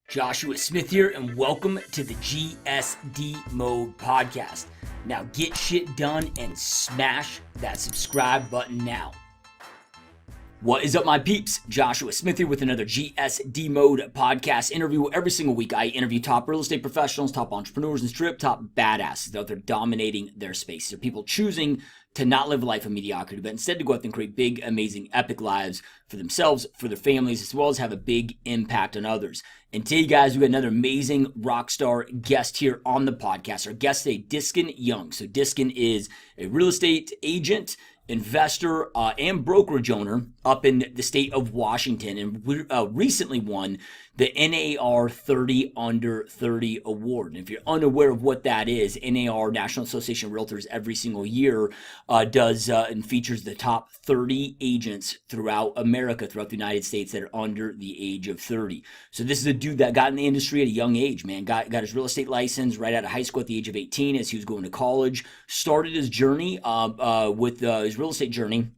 Joshua Smith here, and welcome to the GSD Mode podcast. Now get shit done and smash that subscribe button now. What is up, my peeps? Joshua Smith here with another GSD Mode podcast interview. Every single week, I interview top real estate professionals, top entrepreneurs in strip, top badasses out there dominating their space. They're people choosing to not live a life of mediocrity, but instead to go out and create big, amazing, epic lives for themselves, for their families, as well as have a big impact on others. And today, guys, we got another amazing rock star guest here on the podcast. Our guest today, Diskin Young. So Diskin is a real estate agent, investor, and brokerage owner up in the state of Washington, and recently won the NAR 30 Under 30 Award. And if you're unaware of what that is, NAR, National Association of Realtors, every single year does and features the top 30 agents throughout America, throughout the United States, that are under the age of 30. So this is a dude that got in the industry at a young age, man. Got his real estate license right out of high school at the age of 18 as he was going to college. Started his journey with his real estate journey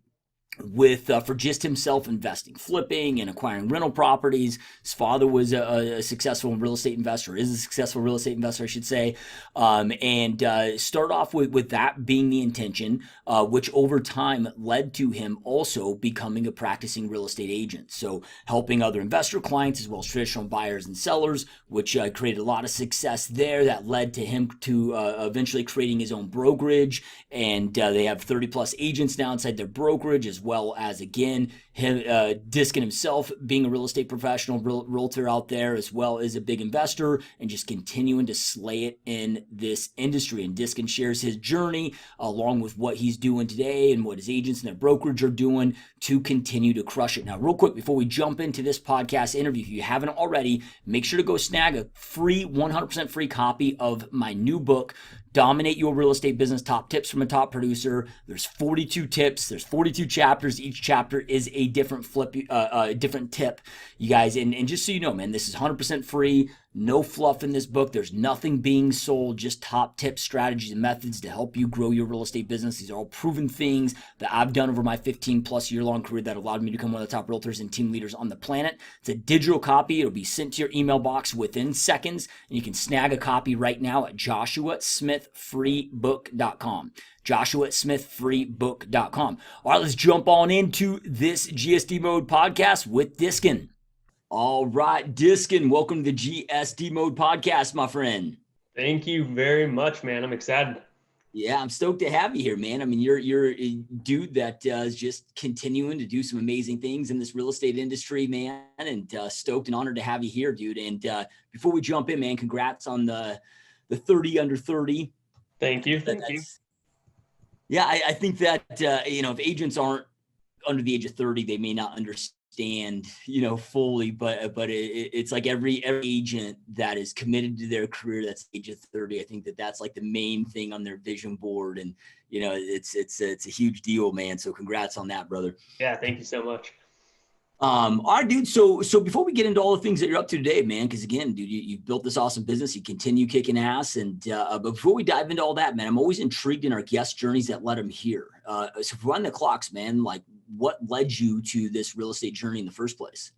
for just himself investing, flipping and acquiring rental properties. His father was a successful real estate investor, is a successful real estate investor, I should say. And start off with that being the intention, which over time led to him also becoming a practicing real estate agent. So helping other investor clients as well as traditional buyers and sellers, which created a lot of success there. That led to him to eventually creating his own brokerage. And they have 30 plus agents now inside their brokerage, as well as, again, Diskin himself being a real estate professional, realtor out there, as well as a big investor, and just continuing to slay it in this industry. And Diskin shares his journey along with what he's doing today and what his agents and their brokerage are doing to continue to crush it. Now, real quick, before we jump into this podcast interview, if you haven't already, make sure to go snag a free, 100% free copy of my new book, Dominate Your Real Estate Business, Top Tips from a Top Producer. There's 42 tips. There's 42 chapters. Each chapter is a different different tip, you guys. And just so you know, man, this is 100% free. No fluff in this book. There's nothing being sold, just top tips, strategies, and methods to help you grow your real estate business. These are all proven things that I've done over my 15 plus year long career that allowed me to become one of the top realtors and team leaders on the planet. It's a digital copy. It'll be sent to your email box within seconds, and you can snag a copy right now at joshuasmithfreebook.com. joshuasmithfreebook.com. All right, let's jump on into this GSD Mode podcast with Diskin. All right, Diskin, welcome to the GSD Mode podcast, my friend. Thank you very much, man. I'm excited. Yeah, I'm stoked to have you here, man. I mean, you're a dude that is just continuing to do some amazing things in this real estate industry, man, and stoked and honored to have you here, dude. And before we jump in, man, congrats on the 30 under 30. Thank you. Yeah, I think that, if agents aren't under the age of 30, they may not understand, fully, but it's like every agent that is committed to their career that's age of 30, I think that's like the main thing on their vision board. And, it's a huge deal, man. So congrats on that, brother. Yeah. Thank you so much. All right, dude. So before we get into all the things that you're up to today, man, because again, dude, you've built this awesome business, you continue kicking ass. And, but before we dive into all that, man, I'm always intrigued in our guest journeys that led them here. So run the clocks, man, like what led you to this real estate journey in the first place?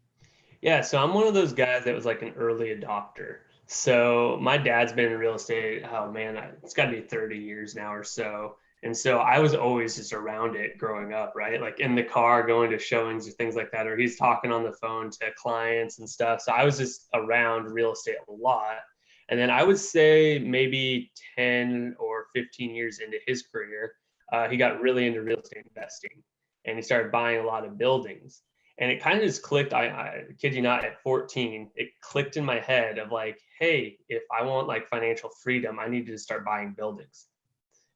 Yeah. So I'm one of those guys that was like an early adopter. So my dad's been in real estate. Oh man, it's gotta be 30 years now or so. And so I was always just around it growing up, right? Like in the car, going to showings or things like that, or he's talking on the phone to clients and stuff. So I was just around real estate a lot. And then I would say maybe 10 or 15 years into his career, he got really into real estate investing and he started buying a lot of buildings. And it kind of just clicked. I kid you not, at 14, it clicked in my head of like, hey, if I want like financial freedom, I need to start buying buildings.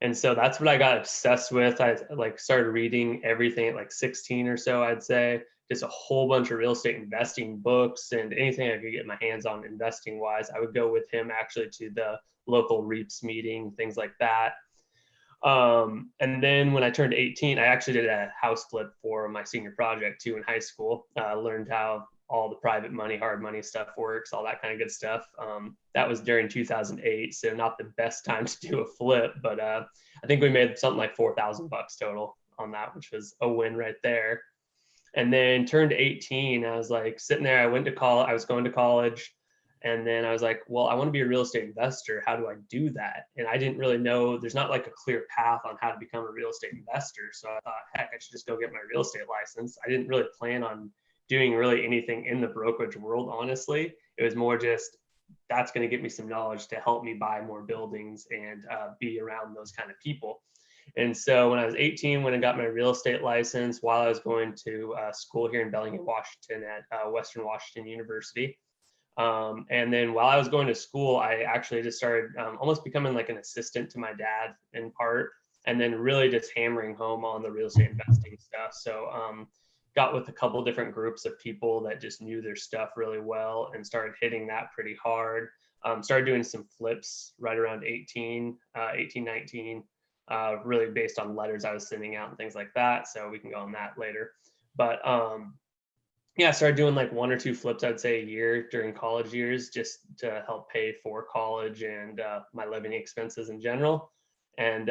And so that's what I got obsessed with. I like started reading everything at like 16 or so, I'd say, just a whole bunch of real estate investing books and anything I could get my hands on investing wise. I would go with him actually to the local REIPs meeting, things like that. And then when I turned 18, I actually did a house flip for my senior project too in high school. Learned how all the private money, hard money stuff works, all that kind of good stuff. That was during 2008, so not the best time to do a flip, but I think we made something like $4,000 total on that, which was a win right there. And then turned 18, I was like sitting there, I was going to college, And then I was like, well, I want to be a real estate investor. How do I do that? And I didn't really know, there's not like a clear path on how to become a real estate investor. So I thought, heck, I should just go get my real estate license. I didn't really plan on doing really anything in the brokerage world, honestly. It was more just, that's going to get me some knowledge to help me buy more buildings and be around those kind of people. And so when I was 18, when I got my real estate license, while I was going to school here in Bellingham, Washington at Western Washington University. And then while I was going to school, I actually just started almost becoming like an assistant to my dad in part, and then really just hammering home on the real estate investing stuff. So got with a couple different groups of people that just knew their stuff really well and started hitting that pretty hard. Started doing some flips right around 18, 19, really based on letters I was sending out and things like that. So we can go on that later. But yeah, I started doing like 1 or 2 flips, I'd say, a year during college years, just to help pay for college and my living expenses in general. And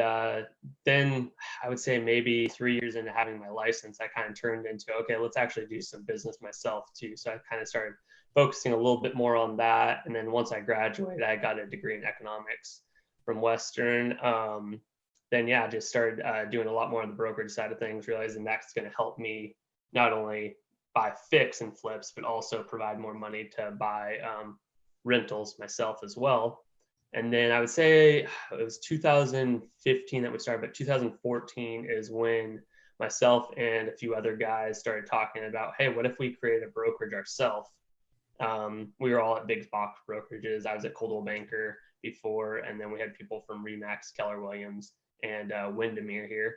then I would say maybe 3 years into having my license, I kind of turned into, okay, let's actually do some business myself too. So I kind of started focusing a little bit more on that. And then once I graduated, I got a degree in economics from Western. Then yeah, just started doing a lot more on the brokerage side of things, realizing that's going to help me not only buy fix and flips, but also provide more money to buy rentals myself as well. And then I would say it was 2015 that we started, but 2014 is when myself and a few other guys started talking about, hey, what if we create a brokerage ourselves? We were all at big box brokerages. I was at Coldwell Banker before, and then we had people from Remax, Keller Williams, and Windermere here.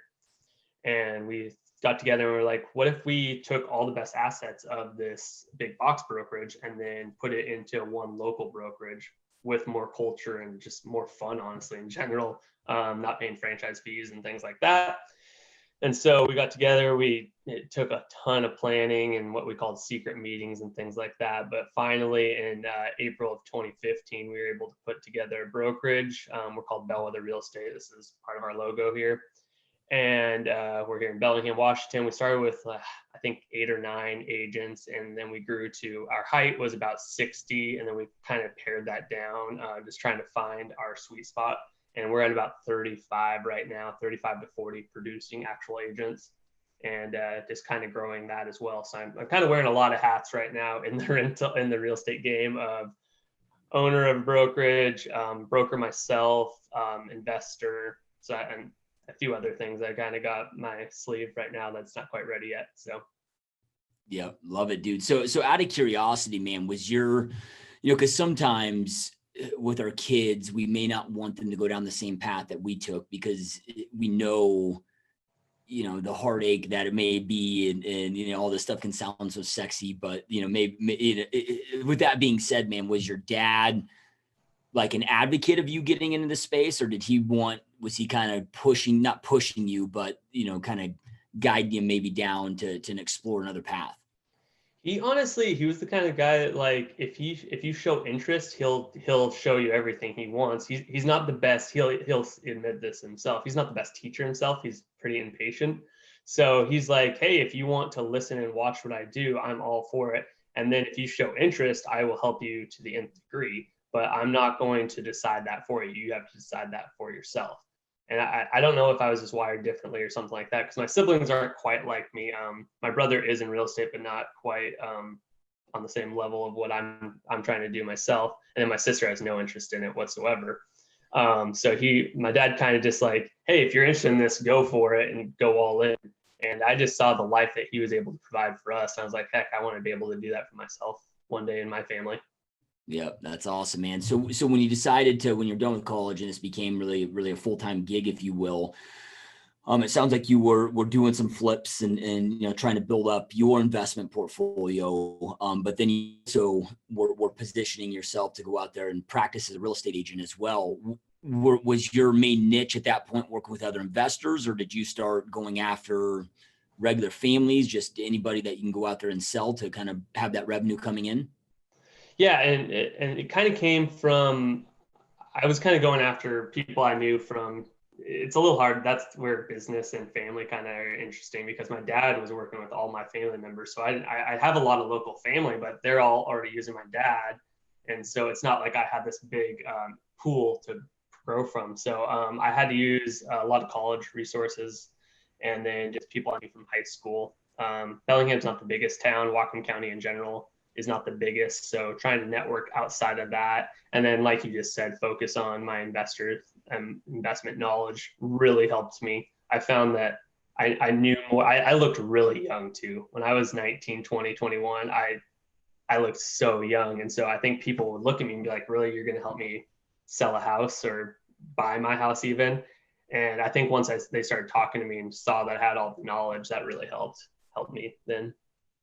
And we got together and we were like, what if we took all the best assets of this big box brokerage and then put it into one local brokerage with more culture and just more fun, honestly, in general, not paying franchise fees and things like that. And so we got together, it took a ton of planning and what we called secret meetings and things like that. But finally, in April of 2015, we were able to put together a brokerage. We're called Bellwether Real Estate. This is part of our logo here. And we're here in Bellingham, Washington. We started with, I think, 8 or 9 agents, and then we grew to, our height was about 60, and then we kind of pared that down, just trying to find our sweet spot. And we're at about 35 right now, 35 to 40 producing actual agents, and just kind of growing that as well. So I'm kind of wearing a lot of hats right now in the real estate game of owner of brokerage, broker myself, investor. So and a few other things I kind of got my sleeve right now that's not quite ready yet. So yeah, love it, dude. So out of curiosity, man, was your, because sometimes with our kids, we may not want them to go down the same path that we took because we know, the heartache that it may be, and all this stuff can sound so sexy, but maybe with that being said, man, was your dad like an advocate of you getting into the space, or was he kind of not pushing you, but, kind of guiding you maybe down to explore another path? he was the kind of guy that, like, if you show interest, he'll show you everything he wants. He's not the best. He'll admit this himself. He's not the best teacher himself. He's pretty impatient. So he's like, hey, if you want to listen and watch what I do, I'm all for it. And then if you show interest, I will help you to the nth degree. But I'm not going to decide that for you. You have to decide that for yourself. And I don't know if I was just wired differently or something like that, because my siblings aren't quite like me. My brother is in real estate, but not quite on the same level of what I'm trying to do myself. And then my sister has no interest in it whatsoever. So my dad kind of just like, hey, if you're interested in this, go for it and go all in. And I just saw the life that he was able to provide for us. And I was like, heck, I want to be able to do that for myself one day in my family. Yeah, that's awesome, man. So when you decided when you're done with college and this became really, really a full-time gig, if you will, it sounds like you were doing some flips and trying to build up your investment portfolio. But then you also were positioning yourself to go out there and practice as a real estate agent as well. Was your main niche at that point working with other investors, or did you start going after regular families, just anybody that you can go out there and sell to kind of have that revenue coming in? Yeah, and it kind of came from, I was kind of going after people I knew from, it's a little hard. That's where business and family kind of are interesting, because my dad was working with all my family members. So I have a lot of local family, but they're all already using my dad. And so it's not like I had this big pool to grow from. So I had to use a lot of college resources and then just people I knew from high school. Bellingham's not the biggest town. Whatcom County in general is not the biggest. So trying to network outside of that. And then, like you just said, focus on my investment knowledge really helped me. I found that I knew more. I looked really young too. When I was 19, 20, 21, I looked so young. And so I think people would look at me and be like, really, you're going to help me sell a house or buy my house even? And I think once they started talking to me and saw that I had all the knowledge, that really helped me then.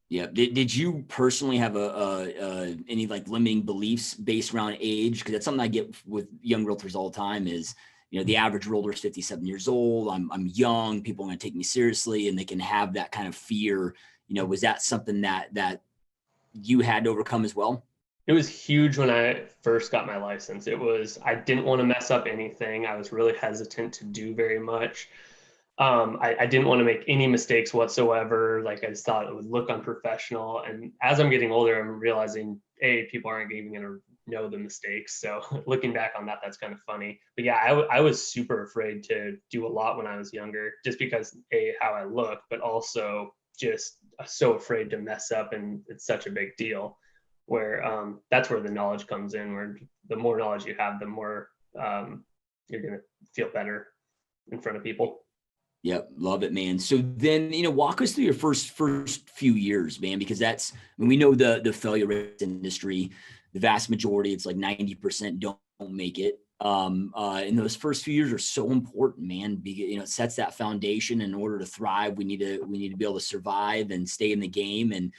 Yeah. Did you personally have any like limiting beliefs based around age? Because that's something I get with young realtors all the time is, the average realtor is 57 years old. I'm young. People are going to take me seriously, and they can have that kind of fear. Was that something that you had to overcome as well? It was huge when I first got my license. I didn't want to mess up anything. I was really hesitant to do very much. I didn't want to make any mistakes whatsoever. Like I just thought it would look unprofessional. And as I'm getting older, I'm realizing, people aren't even going to know the mistakes. So looking back on that, that's kind of funny. But yeah, I was super afraid to do a lot when I was younger, just because how I look, but also just so afraid to mess up. And it's such a big deal where that's where the knowledge comes in, where the more knowledge you have, the more you're going to feel better in front of people. Yep. Love it, man. So then, walk us through your first few years, man, because we know the failure rate industry, the vast majority, it's like 90% don't make it. And those first few years are so important, man, because, it sets that foundation. In order to thrive, we need to be able to survive and stay in the game. And,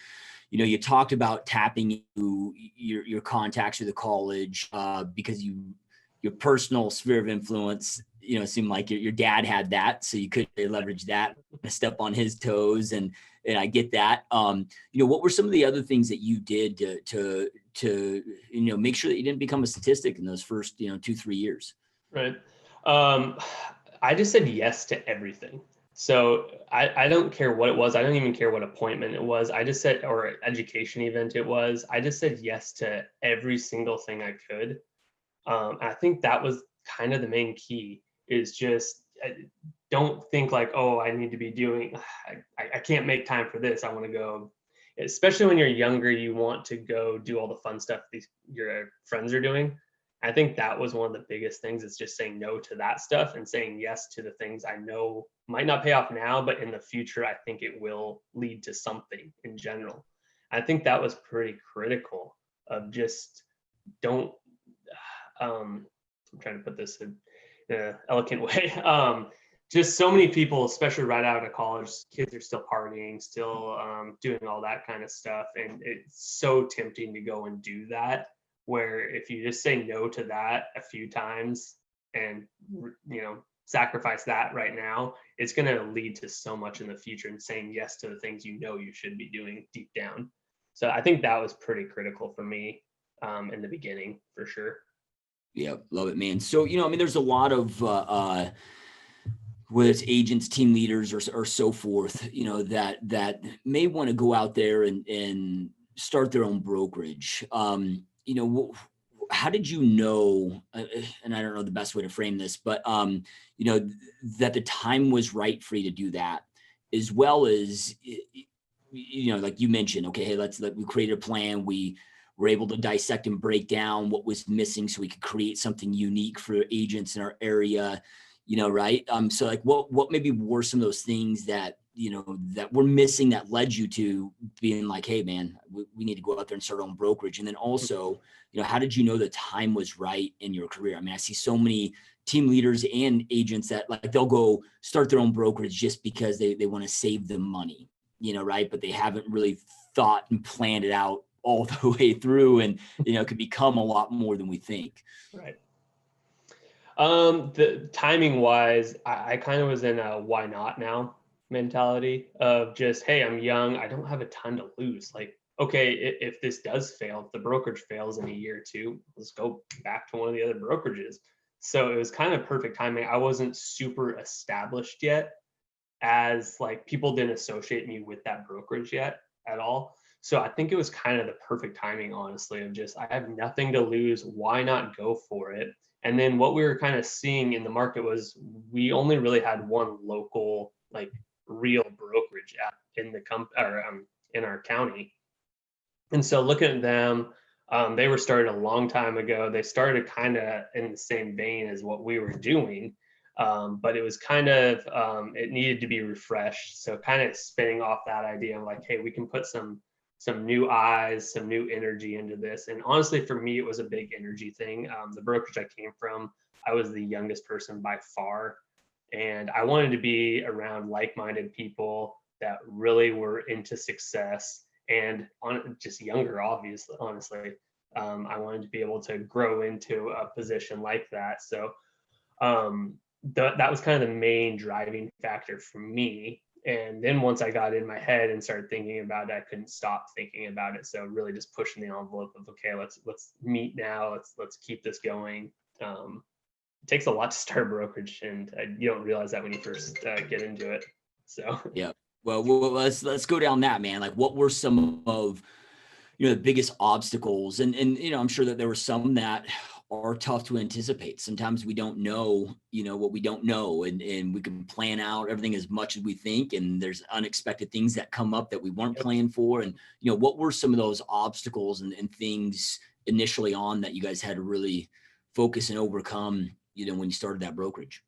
you talked about tapping your contacts through the college, because your personal sphere of influence, seemed like your dad had that, so you could leverage that, step on his toes, and I get that. What were some of the other things that you did to make sure that you didn't become a statistic in those first 2-3 years? Right. I just said yes to everything. So I don't care what it was. I don't even care what appointment it was. I just said, or education event it was. I just said yes to every single thing I could. I think that was kind of the main key, is just don't think like, oh, I need to be doing, I can't make time for this. I want to go, especially when you're younger, you want to go do all the fun stuff your friends are doing. I think that was one of the biggest things, is just saying no to that stuff and saying yes to the things I know might not pay off now, but in the future, I think it will lead to something in general. I think that was pretty critical, of just don't, I'm trying to put this in an elegant way. Just so many people, especially right out of college, kids are still partying, still doing all that kind of stuff. And it's so tempting to go and do that, where if you just say no to that a few times and, sacrifice that right now, it's going to lead to so much in the future, and saying yes to the things you should be doing deep down. So I think that was pretty critical for me in the beginning, for sure. Yeah, love it, man. So, there's a lot of, whether it's agents, team leaders, or so forth, that may want to go out there and start their own brokerage. How did you know, and I don't know the best way to frame this, but, that the time was right for you to do that, as well as, like you mentioned, okay, hey, we created a plan. We were able to dissect and break down what was missing so we could create something unique for agents in our area, right? So like what maybe were some of those things that, that we're missing, that led you to being like, hey man, we need to go out there and start our own brokerage? And then also, how did you know the time was right in your career? I mean, I see so many team leaders and agents that like, they'll go start their own brokerage just because they want to save them money, right? But they haven't really thought and planned it out all the way through, and it could become a lot more than we think. Right. The timing wise, I kind of was in a why not now mentality of just, hey, I'm young, I don't have a ton to lose. Like, okay, if this does fail, if the brokerage fails in a year or two, let's go back to one of the other brokerages. So it was kind of perfect timing. I wasn't super established yet, as like people didn't associate me with that brokerage yet at all. So I think it was kind of the perfect timing, honestly, of just, I have nothing to lose. Why not go for it? And then what we were kind of seeing in the market was we only really had one local, like real brokerage in the in our county. And so looking at them, they were started a long time ago. They started kind of in the same vein as what we were doing, but it was kind of it needed to be refreshed. So kind of spinning off that idea of like, hey, we can put some new eyes, some new energy into this. And honestly, for me, it was a big energy thing. The brokerage I came from, I was the youngest person by far, and I wanted to be around like-minded people that really were into success and on just younger, obviously, honestly. I wanted to be able to grow into a position like that. So that was kind of the main driving factor for me. And then once I got in my head and started thinking about it, I couldn't stop thinking about it. So really just pushing the envelope of, okay, let's meet now. Let's keep this going. It takes a lot to start a brokerage, and you don't realize that when you first get into it. So Yeah. Well, let's go down that, man. Like, what were some of the biggest obstacles? And I'm sure that there were some that are tough to anticipate. Sometimes we don't know, what we don't know, and we can plan out everything as much as we think, and there's unexpected things that come up that we weren't planning for. And what were some of those obstacles and things initially on that you guys had to really focus and overcome, when you started that brokerage?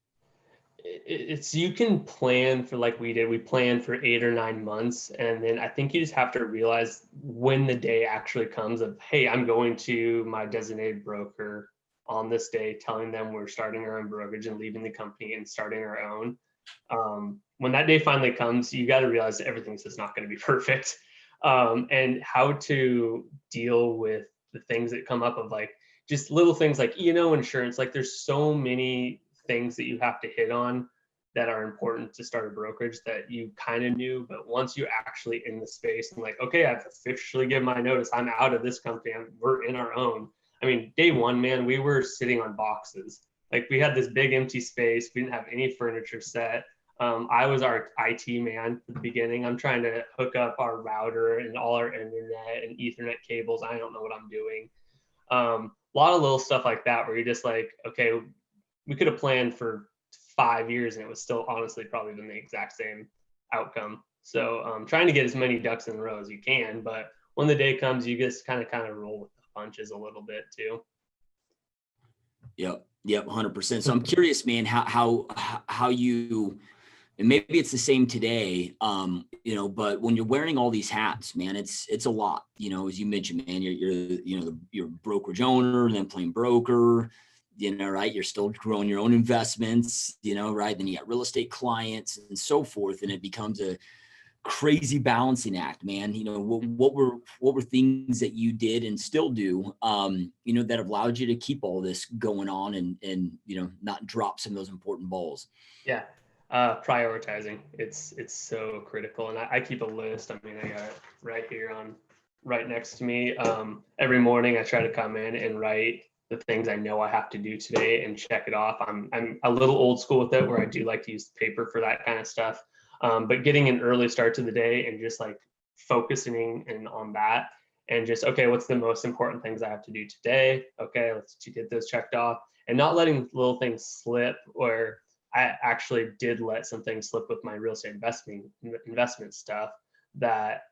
it's you can plan for, like we did, we planned for 8 or 9 months, and then I think you just have to realize when the day actually comes of, hey, I'm going to my designated broker on this day, telling them we're starting our own brokerage and leaving the company and starting our own. When that day finally comes, you got to realize that everything's just not going to be perfect, and how to deal with the things that come up of, like, just little things like insurance. Like, there's so many things that you have to hit on that are important to start a brokerage that you kind of knew, but once you're actually in the space and like, okay, I've officially given my notice, I'm out of this company, we're in our own. I mean, day one, man, we were sitting on boxes. Like, we had this big empty space, we didn't have any furniture set. I was our IT man at the beginning. I'm trying to hook up our router and all our internet and Ethernet cables. I don't know what I'm doing. A lot of little stuff like that where you're just like, okay, we could have planned for 5 years and it was still honestly probably been the exact same outcome. So trying to get as many ducks in a row as you can, but when the day comes, you just kind of roll with the punches a little bit too. Yep. 100%. So I'm curious, man, how you, and maybe it's the same today, but when you're wearing all these hats, man, it's a lot, as you mentioned, man, you're a brokerage owner, then playing broker, right? You're still growing your own investments, right? Then you got real estate clients and so forth. And it becomes a crazy balancing act, man. What were things that you did and still do, that have allowed you to keep all this going on and not drop some of those important balls? Yeah. Prioritizing. It's so critical. And I keep a list. I mean, I got it right next to me. Every morning I try to come in and write the things I know I have to do today and check it off. I'm a little old school with it, where I do like to use paper for that kind of stuff. But getting an early start to the day and just like focusing in on that, and just, okay, what's the most important things I have to do today? Okay, let's get those checked off, and not letting little things slip. Or I actually did let some things slip with my real estate investment stuff that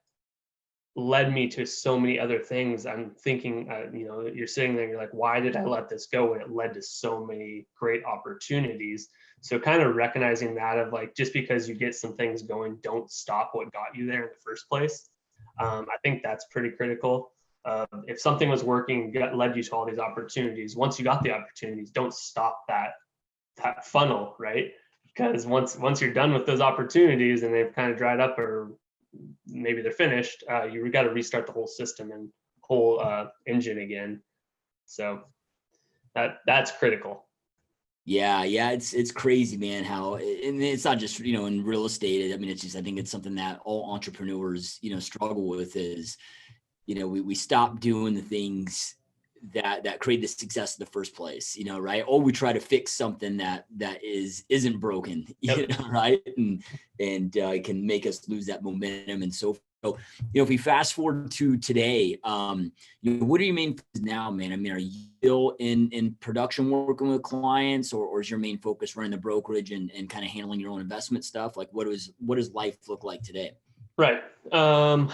led me to so many other things. I'm thinking, you're sitting there and you're like, why did I let this go when it led to so many great opportunities? So kind of recognizing that, of like, just because you get some things going, don't stop what got you there in the first place. I think that's pretty critical. If something was working, led you to all these opportunities, once you got the opportunities, don't stop that funnel, right? Because once you're done with those opportunities and they've kind of dried up, or maybe they're finished, you got to restart the whole system and whole engine again. So that's critical. Yeah, it's crazy, man. How, and it's not just in real estate. I mean, it's just, I think it's something that all entrepreneurs struggle with is, we stop doing the things that create the success in the first place, right? Or we try to fix something that isn't broken, Yep. right? And it can make us lose that momentum and so So, if we fast forward to today, what are your main focus now, man? I mean, are you still in production working with clients, or is your main focus running the brokerage and kind of handling your own investment stuff? Like, what does life look like today? Right. I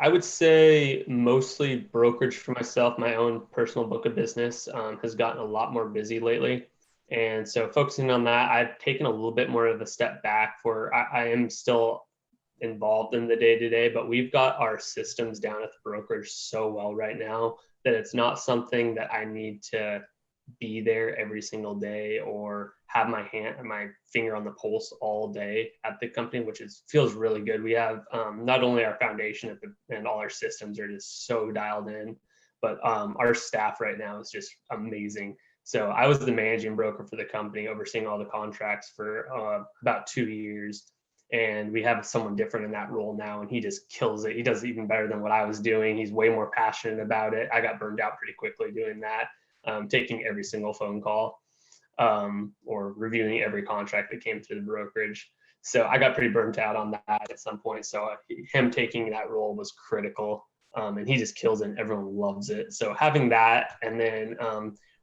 would say mostly brokerage for myself. My own personal book of business has gotten a lot more busy lately. And so focusing on that, I've taken a little bit more of a step back where I am still involved in the day to day, but we've got our systems down at the brokerage so well right now that it's not something that I need to be there every single day or have my finger on the pulse all day at the company, which feels really good. We have not only our foundation and all our systems are just so dialed in, but our staff right now is just amazing. So I was the managing broker for the company, overseeing all the contracts for about 2 years. And we have someone different in that role now, and he just kills it. He does even better than what I was doing. He's way more passionate about it. I got burned out pretty quickly doing that, taking every single phone call or reviewing every contract that came through the brokerage. So I got pretty burnt out on that at some point. So him taking that role was critical, and he just kills it, and everyone loves it. So having that, and then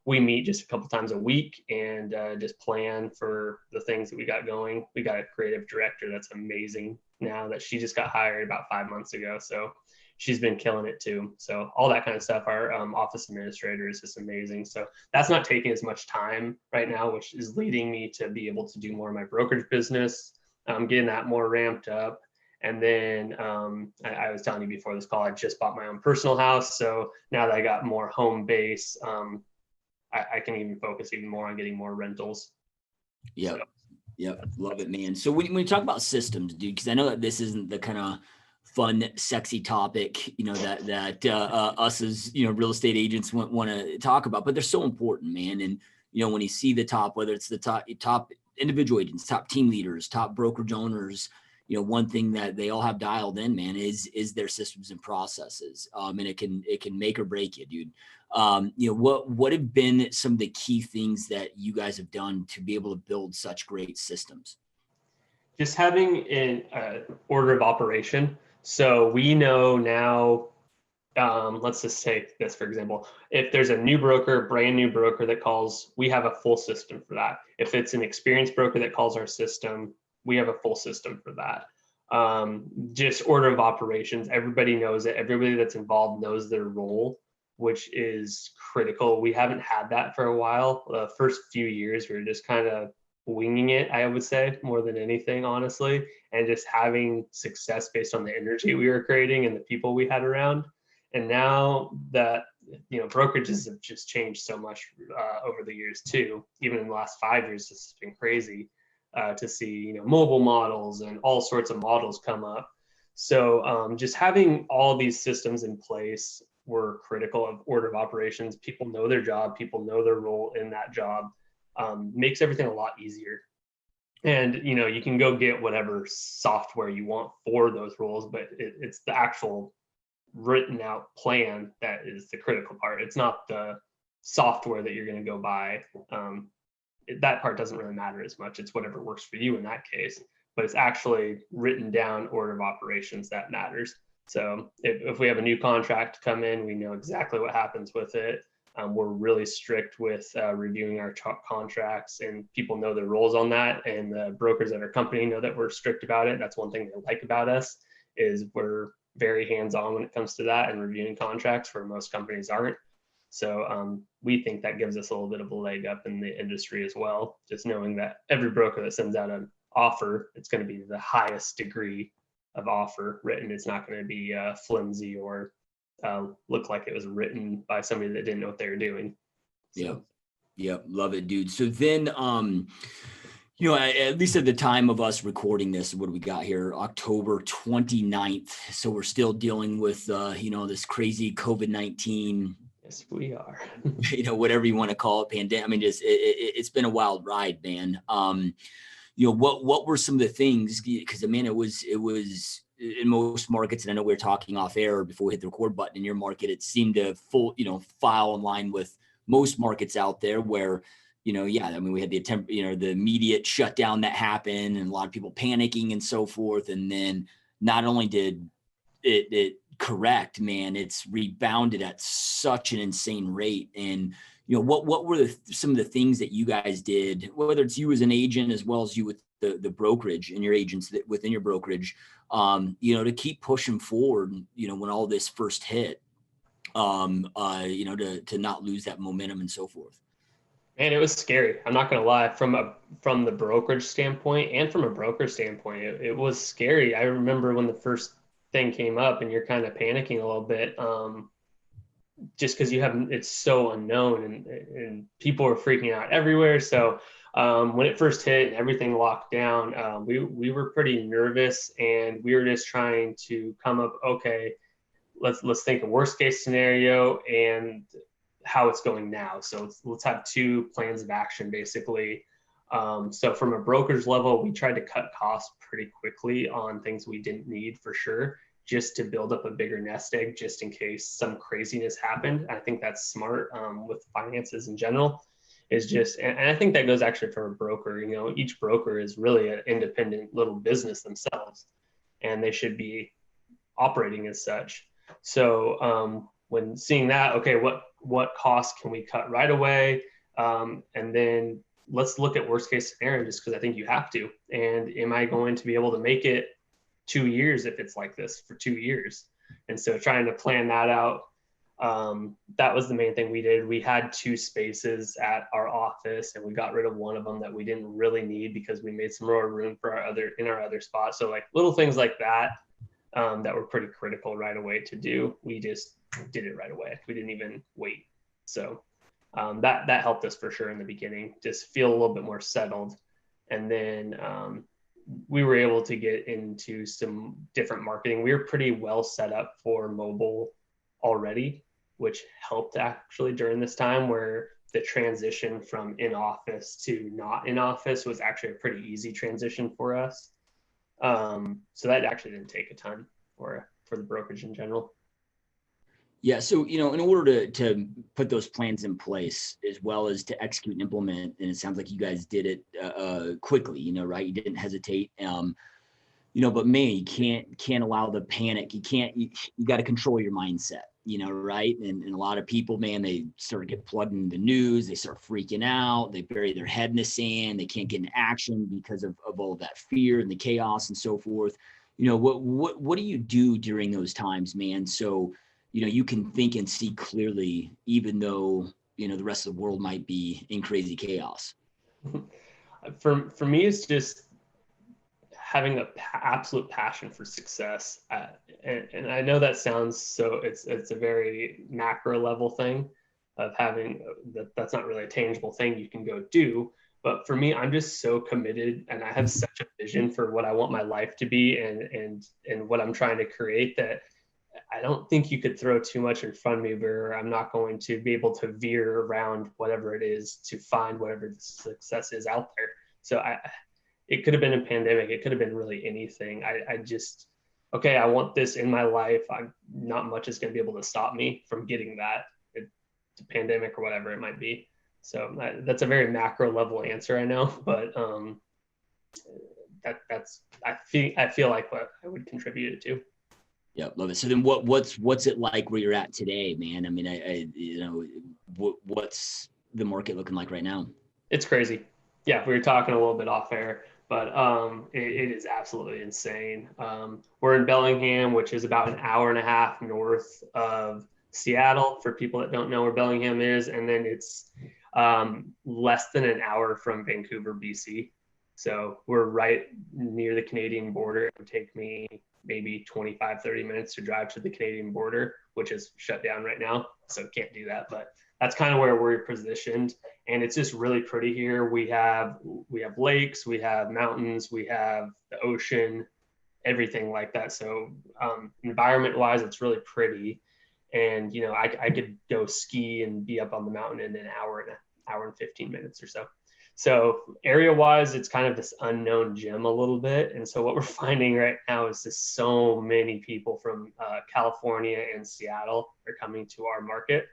we meet just a couple times a week and just plan for the things that we got going. We got a creative director that's amazing now that she just got hired about 5 months ago. So she's been killing it too. So all that kind of stuff. Our office administrator is just amazing. So that's not taking as much time right now, which is leading me to be able to do more of my brokerage business, getting that more ramped up. And then I was telling you before this call, I just bought my own personal house. So now that I got more home base, I can even focus even more on getting more rentals. Yep. So. Yep. Love it, man. So when you talk about systems, dude, because I know that this isn't the kind of fun, sexy topic, that us as, real estate agents want to talk about, but they're so important, man. And, when you see the top, whether it's the top individual agents, top team leaders, top brokerage owners, one thing that they all have dialed in, man, is their systems and processes. And it can make or break you, dude. What have been some of the key things that you guys have done to be able to build such great systems? Just having an order of operation. So we know now, let's just take this, for example, if there's a brand new broker that calls, we have a full system for that. If it's an experienced broker that calls our system, we have a full system for that. Just order of operations. Everybody knows it. Everybody that's involved knows their role, which is critical. We haven't had that for a while. The first few years, we were just kind of winging it, I would say, more than anything, honestly, and just having success based on the energy we were creating and the people we had around. And now that, brokerages have just changed so much over the years too. Even in the last 5 years, it's been crazy to see, mobile models and all sorts of models come up. So just having all these systems in place were critical of order of operations. People know their job, people know their role in that job, makes everything a lot easier. And, you can go get whatever software you want for those roles, but it's the actual written out plan that is the critical part. It's not the software that you're going to go buy. That part doesn't really matter as much. It's whatever works for you in that case, but it's actually written down order of operations that matters. So if we have a new contract come in, we know exactly what happens with it. We're really strict with reviewing our contracts, and people know their roles on that. And the brokers at our company know that we're strict about it. That's one thing they like about us, is we're very hands-on when it comes to that and reviewing contracts, where most companies aren't. So we think that gives us a little bit of a leg up in the industry as well, just knowing that every broker that sends out an offer, it's going to be the highest degree of offer written. It's not going to be flimsy or look like it was written by somebody that didn't know what they were doing. So. Yeah. Love it, dude. So then, at least at the time of us recording this, what do we got here? October 29th. So we're still dealing with, this crazy COVID-19. Yes, we are. Whatever you want to call it, pandemic. I mean, just it's been a wild ride, man. What were some of the things? Because it was in most markets, and I know we were talking off air before we hit the record button. In your market, it seemed to file in line with most markets out there, where we had the immediate shutdown that happened, and a lot of people panicking and so forth, and then not only did it correct, man, it's rebounded at such an insane rate. And what were some of the things that you guys did, whether it's you as an agent as well as you with the brokerage and your agents that within your brokerage, to keep pushing forward, when all this first hit, to not lose that momentum and so forth. Man, it was scary. I'm not gonna lie. From the brokerage standpoint and from a broker standpoint, it was scary. I remember when the first thing came up, and you're kind of panicking a little bit, just because it's so unknown, and people are freaking out everywhere. So when it first hit and everything locked down, we were pretty nervous, and we were just trying to come up. Okay, let's think of worst case scenario and how it's going now. So let's have two plans of action, basically. So from a brokerage level, we tried to cut costs pretty quickly on things we didn't need for sure, just to build up a bigger nest egg, just in case some craziness happened. I think that's smart with finances in general. Is just, and I think that goes actually for a broker. Each broker is really an independent little business themselves, and they should be operating as such. So when seeing that, okay, what costs can we cut right away? And then let's look at worst case scenario, just because I think you have to. And am I going to be able to make it 2 years if it's like this for 2 years? And so trying to plan that out, that was the main thing we did. We had 2 spaces at our office, and we got rid of one of them that we didn't really need because we made some more room for our other spots. So like little things like that, that were pretty critical right away to do. We just did it right away. We didn't even wait. So that helped us for sure in the beginning, just feel a little bit more settled. And then we were able to get into some different marketing. We were pretty well set up for mobile already, which helped actually during this time, where the transition from in office to not in office was actually a pretty easy transition for us. So that actually didn't take a ton for the brokerage in general. Yeah. So, in order to put those plans in place as well as to execute and implement, and it sounds like you guys did it quickly, right? You didn't hesitate. But man, you can't allow the panic. You got to control your mindset, right? And a lot of people, man, they sort of get plugged into the news. They start freaking out. They bury their head in the sand. They can't get in action because of all of that fear and the chaos and so forth. What do you do during those times, man? So, you can think and see clearly, even though, the rest of the world might be in crazy chaos. For me, it's just having an absolute passion for success. And I know that sounds it's a very macro level thing of having that's not really a tangible thing you can go do. But for me, I'm just so committed, and I have such a vision for what I want my life to be and what I'm trying to create, that I don't think you could throw too much in front of me where I'm not going to be able to veer around whatever it is to find whatever the success is out there. So it could have been a pandemic. It could have been really anything. I just, okay, I want this in my life. Not much is going to be able to stop me from getting that. It's a pandemic or whatever it might be. So that's a very macro level answer, I know, but I feel like what I would contribute it to. Yeah, love it. So then what's it like where you're at today, man? I mean, what's the market looking like right now? It's crazy. Yeah, we were talking a little bit off air, but it is absolutely insane. We're in Bellingham, which is about an hour and a half north of Seattle, for people that don't know where Bellingham is. And then it's less than an hour from Vancouver, BC. So we're right near the Canadian border. It would take me maybe 25, 30 minutes to drive to the Canadian border, which is shut down right now. So can't do that, but that's kind of where we're positioned. And it's just really pretty here. We have lakes, we have mountains, we have the ocean, everything like that. So environment wise, it's really pretty. And, I could go ski and be up on the mountain in an hour and 15 minutes or so. So area wise, it's kind of this unknown gem a little bit. And so what we're finding right now is just so many people from California and Seattle are coming to our market.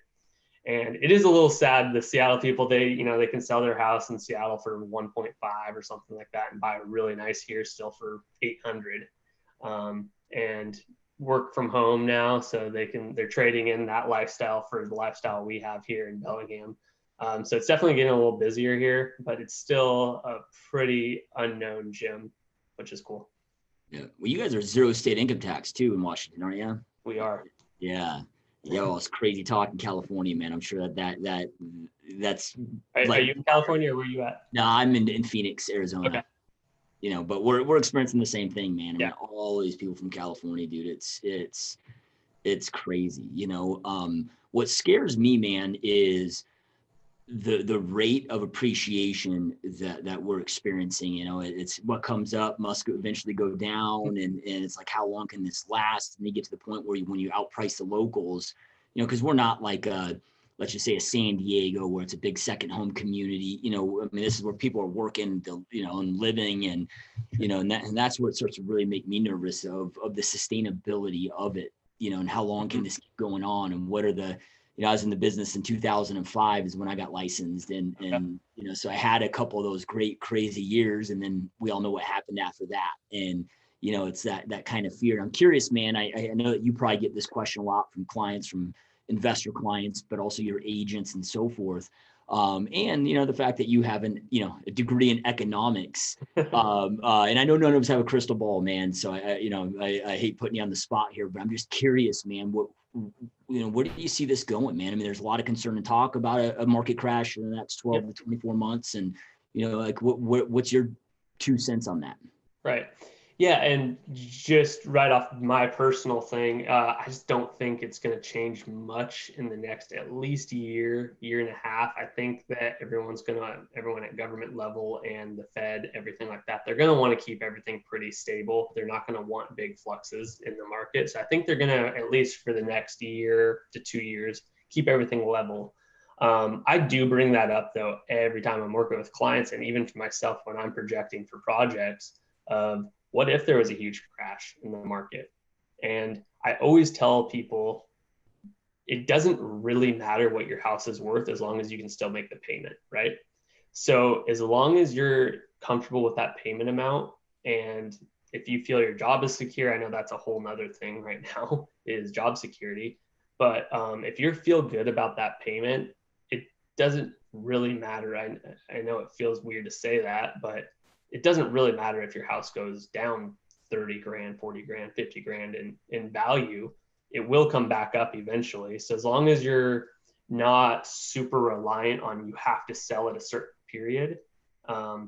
And it is a little sad. The Seattle people, they can sell their house in Seattle for 1.5 or something like that and buy a really nice here still for 800. and work from home now. So they're trading in that lifestyle for the lifestyle we have here in Bellingham. So it's definitely getting a little busier here, but it's still a pretty unknown gym, which is cool. Yeah. Well, you guys are zero state income tax too in Washington, aren't you? We are. Yeah. Yo, it's crazy talk in California, man. I'm sure that's Are you in California or where are you at? No, I'm in Phoenix, Arizona. Okay. You know, but we're experiencing the same thing, man. I mean, Yeah. all these people from California, dude, it's crazy. You know, what scares me, man, is the rate of appreciation that we're experiencing. You know, it's what comes up must eventually go down, and it's like, how long can this last? And you get to the point where when you outprice the locals, you know, because we're not like let's just say a San Diego where it's a big second home community. You know, I mean, this is where people are working, you know, and living, and you know, and that's what starts to really make me nervous of the sustainability of it. You know, and how long can this keep going on, and what are the, you know, I was in the business in 2005 is when I got licensed, and you know, so I had a couple of those great crazy years, and then we all know what happened after that. And you know, it's that kind of fear. I'm curious, man. I know that you probably get this question a lot from clients, from investor clients, but also your agents and so forth. And you know, the fact that you have a degree in economics, and I know none of us have a crystal ball, man. So I hate putting you on the spot here, but I'm just curious, man. Where do you see this going, man? I mean, there's a lot of concern and talk about a market crash in the next 12 to 24 months, and you know, like what's your 2 cents on that? Right. Yeah, and just right off my personal thing, I just don't think it's going to change much in the next at least year and a half. I think that everyone at government level and the Fed, everything like that, they're going to want to keep everything pretty stable. They're not going to want big fluxes in the market. So I think they're going to, at least for the next year to 2 years, keep everything level. I do bring that up though every time I'm working with clients, and even for myself when I'm projecting for projects. What if there was a huge crash in the market? And I always tell people it doesn't really matter what your house is worth as long as you can still make the payment, right? So as long as you're comfortable with that payment amount, and if you feel your job is secure, I know that's a whole nother thing right now is job security. But if you feel good about that payment, it doesn't really matter. I know it feels weird to say that, but it doesn't really matter if your house goes down 30 grand, 40 grand, 50 grand in value. It will come back up eventually. So as long as you're not super reliant on you have to sell at a certain period,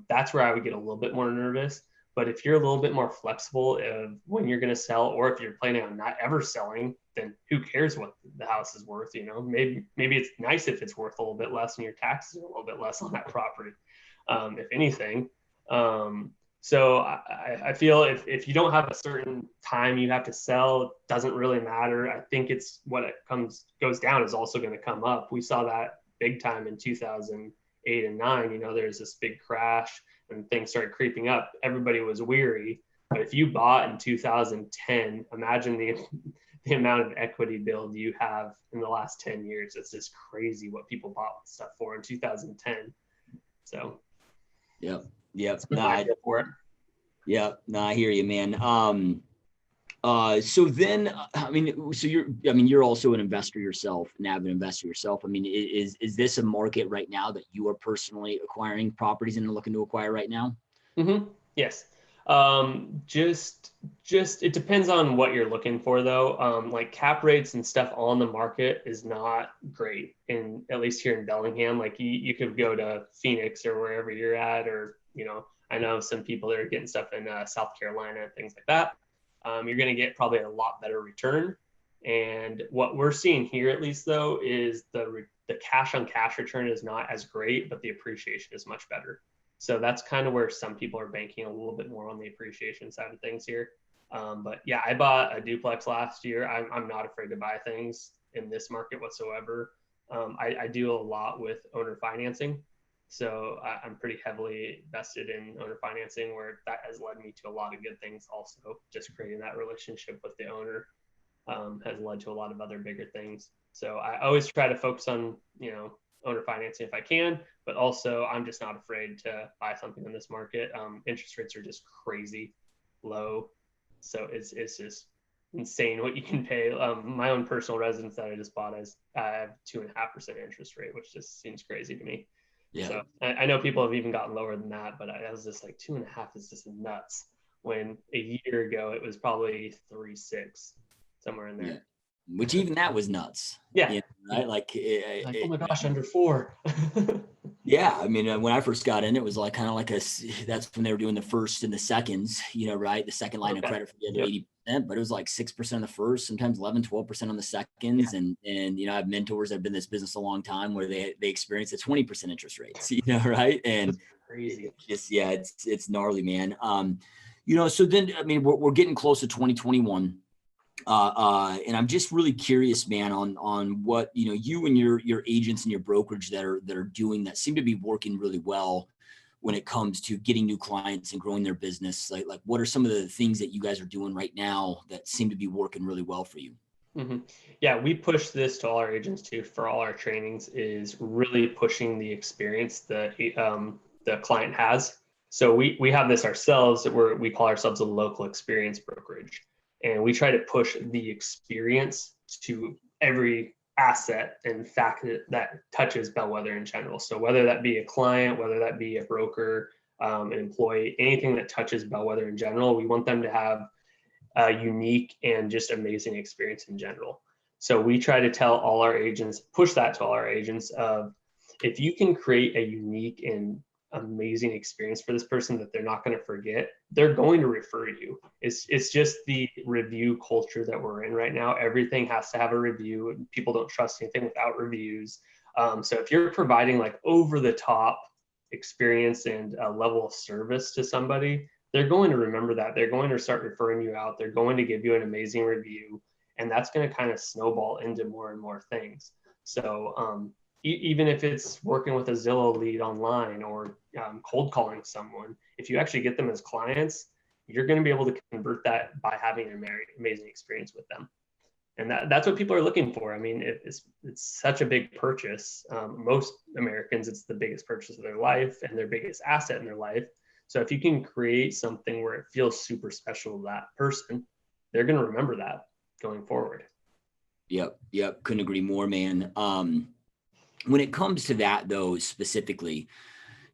that's where I would get a little bit more nervous. But if you're a little bit more flexible of when you're going to sell, or if you're planning on not ever selling, then who cares what the house is worth? You know, maybe it's nice if it's worth a little bit less and your taxes are a little bit less on that property, if anything. So I feel if you don't have a certain time you have to sell, it doesn't really matter. I think it's what it goes down is also going to come up. We saw that big time in 2008 and 9. You know, there's this big crash and things started creeping up. Everybody was weary. But if you bought in 2010, imagine the amount of equity build you have in the last 10 years. It's just crazy what people bought stuff for in 2010. So, Yep. No, I go for it. Yeah, no, I hear you, man. So then, you're also an investor yourself, an avid investor yourself. I mean, is this a market right now that you are personally acquiring properties and looking to acquire right now? Mm-hmm. Yes. Just it depends on what you're looking for though. Like cap rates and stuff on the market is not great at least here in Bellingham. Like you could go to Phoenix or wherever you're at, or, you know, I know some people that are getting stuff in South Carolina and things like that. You're going to get probably a lot better return. And what we're seeing here, at least though, is the cash on cash return is not as great, but the appreciation is much better. So that's kind of where some people are banking a little bit more on the appreciation side of things here. But yeah, I bought a duplex last year. I'm not afraid to buy things in this market whatsoever. I do a lot with owner financing. So I'm pretty heavily vested in owner financing, where that has led me to a lot of good things. Also, just creating that relationship with the owner has led to a lot of other bigger things. So I always try to focus on, you know, owner financing if I can, but also I'm just not afraid to buy something in this market. Interest rates are just crazy low. So it's just insane what you can pay. My own personal residence that I just bought is I have 2.5% interest rate, which just seems crazy to me. Yeah. So I know people have even gotten lower than that, but I was just like 2.5 is just nuts. When a year ago it was probably 3.6, somewhere in there. Yeah. Which even that was nuts. Yeah. You know, right? Like, oh my gosh, under 4. Yeah, I mean, when I first got in, it was like kind of like that's when they were doing the first and the seconds, right? The second line of credit for the other 80%, but it was like 6% on the first, sometimes 11, 12% on the seconds. Yeah. And I have mentors that have been in this business a long time where they experience a 20% interest rates, right? And that's crazy. It's gnarly, man. So then, I mean, we're getting close to 2021. And I'm just really curious, man, on what, you and your agents and your brokerage that are doing that seem to be working really well when it comes to getting new clients and growing their business. Like what are some of the things that you guys are doing right now that seem to be working really well for you? Mm-hmm. Yeah, we push this to all our agents too. For all our trainings, is really pushing the experience that the client has. So we have this ourselves that we call ourselves a local experience brokerage. And we try to push the experience to every asset and fact that touches Bellwether in general. So whether that be a client, whether that be a broker, an employee, anything that touches Bellwether in general, we want them to have a unique and just amazing experience in general. So we try to tell all our agents, push that to all our agents of, if you can create a unique and amazing experience for this person that they're not going to forget, they're going to refer you. It's just the review culture that we're in right now. Everything has to have a review. People don't trust anything without reviews. So if you're providing like over the top experience and a level of service to somebody, they're going to remember that. They're going to start referring you out. They're going to give you an amazing review, and that's going to kind of snowball into more and more things. So even if it's working with a Zillow lead online or cold calling someone, if you actually get them as clients, you're going to be able to convert that by having an amazing experience with them. And that's what people are looking for. I mean, it's such a big purchase. Most Americans, it's the biggest purchase of their life and their biggest asset in their life. So if you can create something where it feels super special to that person, they're going to remember that going forward. Yep. Couldn't agree more, man. When it comes to that, though, specifically,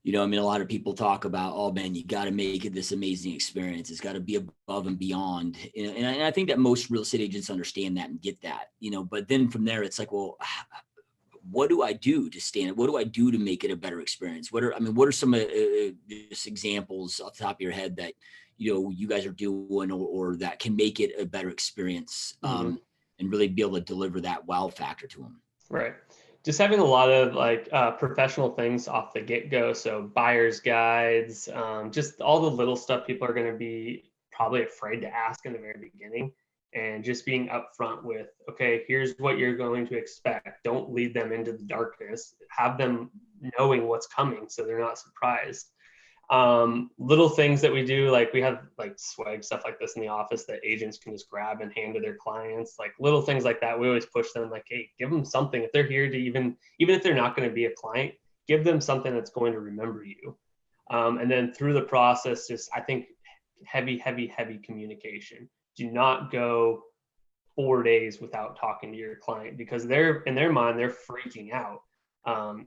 I mean, a lot of people talk about, oh, man, you got to make it this amazing experience. It's got to be above and beyond. And I think that most real estate agents understand that and get that, but then from there, it's like, well, what do I do to stand it? What do I do to make it a better experience? What are some just examples off the top of your head that, you guys are doing or that can make it a better experience and really be able to deliver that wow factor to them? Right. Just having a lot of professional things off the get-go. So buyer's guides, just all the little stuff people are going to be probably afraid to ask in the very beginning. And just being upfront with, okay, here's what you're going to expect. Don't lead them into the darkness. Have them knowing what's coming so they're not surprised. Little things that we do, like we have like swag stuff like this in the office that agents can just grab and hand to their clients, like little things like that. We always push them like, hey, give them something. If they're here to even if they're not going to be a client, give them something that's going to remember you. And then through the process, just I think heavy communication. Do not go 4 days without talking to your client, because they're in their mind, they're freaking out.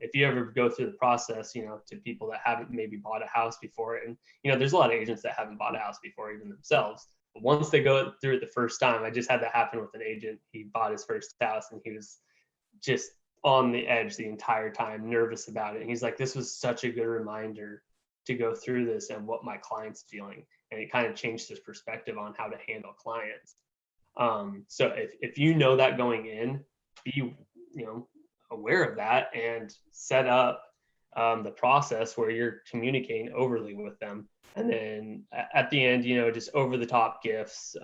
If you ever go through the process, to people that haven't maybe bought a house before, and there's a lot of agents that haven't bought a house before even themselves. But once they go through it the first time, I just had that happen with an agent. He bought his first house and he was just on the edge the entire time, nervous about it. And he's like, this was such a good reminder to go through this and what my client's feeling. And it kind of changed his perspective on how to handle clients. So if you know that going in, be aware of that and set up the process where you're communicating overly with them. And then at the end, just over the top gifts,